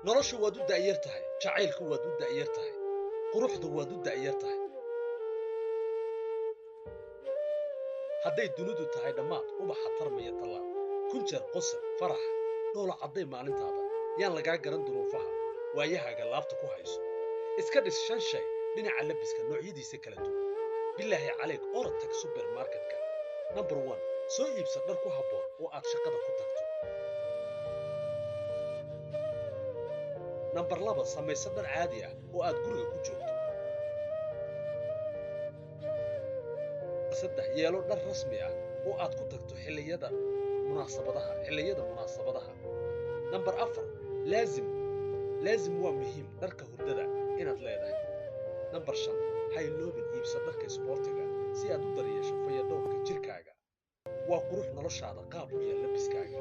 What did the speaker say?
noloshu waad u da'yar tahay jacaylku waad u da'yar tahay quruxdu waad u da'yar tahay hadday dunidu tahay dhammaad ubaxa tarmaya tallaal kun jeer qosol farax dhoola cadday maalintaada yaan lagaa garan duruufaha waayahaaga laabta ku hayso iska dhis shan shay dhinaca labiska noocyadiisa kala duwan bilaahi calayk orod tag supermarketka number 1 soo iibsa dhar ku habboon oo aad shaqada ku tagto number 2 samaysa dhar caadi ah oo aad guriga ku joogto saddex yeelo dhar rasmi ah oo aad ku tagto xilliyada munaasabadaha number 4 laazim waa muhiim dharka hurdada inaad leedahay number 5 hayloobin iibsa dharka isboortiga si aad u daryeesho fayadhowrka jirkaaga waa qurux noloshaada qaab u yaal labiskaaga